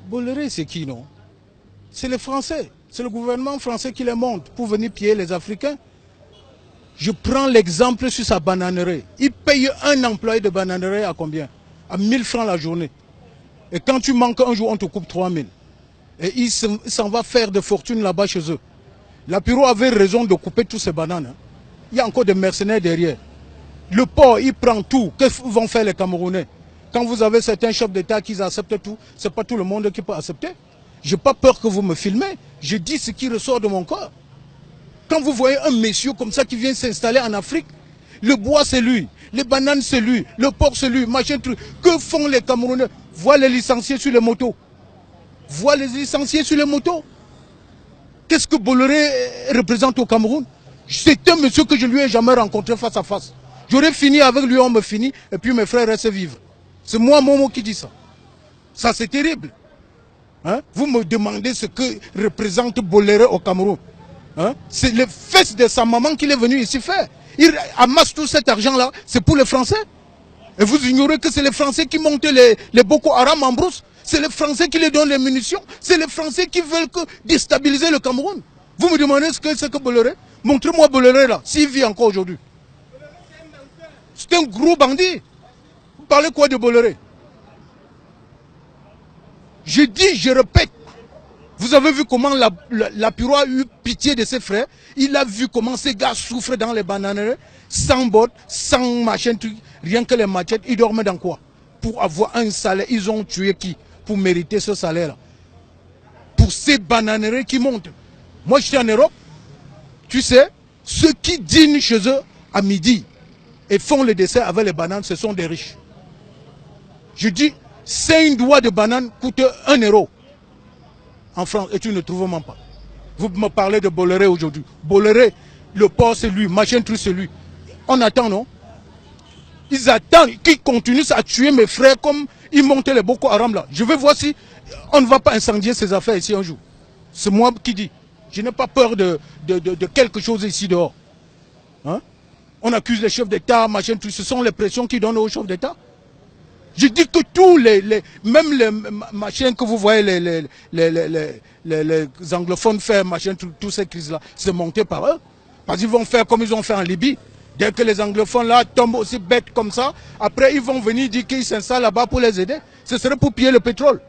Bolloré, c'est qui, non? C'est les Français. C'est le gouvernement français qui les monte pour venir piller les Africains. Je prends l'exemple sur sa bananerie. Il paye un employé de bananerie à combien? À 1000 francs la journée. Et quand tu manques un jour, on te coupe 3000. Et il s'en va faire de fortune là-bas chez eux. La Piro avait raison de couper tous ces bananes. Il y a encore des mercenaires derrière. Le port, il prend tout. Qu'est-ce que vont faire les Camerounais? Quand vous avez certains chefs d'État qui acceptent tout, ce n'est pas tout le monde qui peut accepter. Je n'ai pas peur que vous me filmez. Je dis ce qui ressort de mon corps. Quand vous voyez un monsieur comme ça qui vient s'installer en Afrique, le bois c'est lui, les bananes c'est lui, le porc c'est lui, machin truc. Que font les Camerounais? Voient les licenciés sur les motos. Voient les licenciés sur les motos. Qu'est-ce que Bolloré représente au Cameroun? C'est un monsieur que je lui ai jamais rencontré face à face. J'aurais fini avec lui, on me finit, et puis mes frères restent vivre. C'est moi, Momo, qui dit ça. Ça, c'est terrible. Hein? Vous me demandez ce que représente Bolloré au Cameroun. Hein? C'est les fesses de sa maman qu'il est venu ici faire. Il amasse tout cet argent-là, c'est pour les Français. Et vous ignorez que c'est les Français qui montent les Boko Haram en brousse. C'est les Français qui les donnent les munitions. C'est les Français qui veulent déstabiliser le Cameroun. Vous me demandez ce que Bolloré? Montrez-moi Bolloré là, s'il vit encore aujourd'hui. C'est un gros bandit. Vous parlez quoi de Bolloré? Je dis, je répète. Vous avez vu comment la Piro a eu pitié de ses frères. Il a vu comment ces gars souffrent dans les bananeries, sans bottes, sans machin, truc, rien que les machettes. Ils dorment dans quoi? Pour avoir un salaire. Ils ont tué qui? Pour mériter ce salaire-là. Pour ces bananeries qui montent. Moi, j'étais en Europe. Tu sais, ceux qui dînent chez eux à midi et font le dessert avec les bananes, ce sont des riches. Je dis, 5 doigts de banane coûtent 1 euro. En France, et tu ne trouves même pas. Vous me parlez de Bolloré aujourd'hui. Bolloré, le port c'est lui, machin truc c'est lui. On attend, non? Ils attendent qu'ils continuent à tuer mes frères comme ils montent les Boko Haram là. Je vais voir si on ne va pas incendier ces affaires ici un jour. C'est moi qui dis. Je n'ai pas peur de quelque chose ici dehors. Hein? On accuse les chefs d'État, machin truc. Ce sont les pressions qui donnent aux chefs d'État. Je dis que tous même les machins que vous voyez, les anglophones faire, machin, toutes ces crises-là, c'est monté par eux. Parce qu'ils vont faire comme ils ont fait en Libye. Dès que les anglophones là tombent aussi bêtes comme ça, après ils vont venir dire qu'ils s'installent là-bas pour les aider. Ce serait pour piller le pétrole.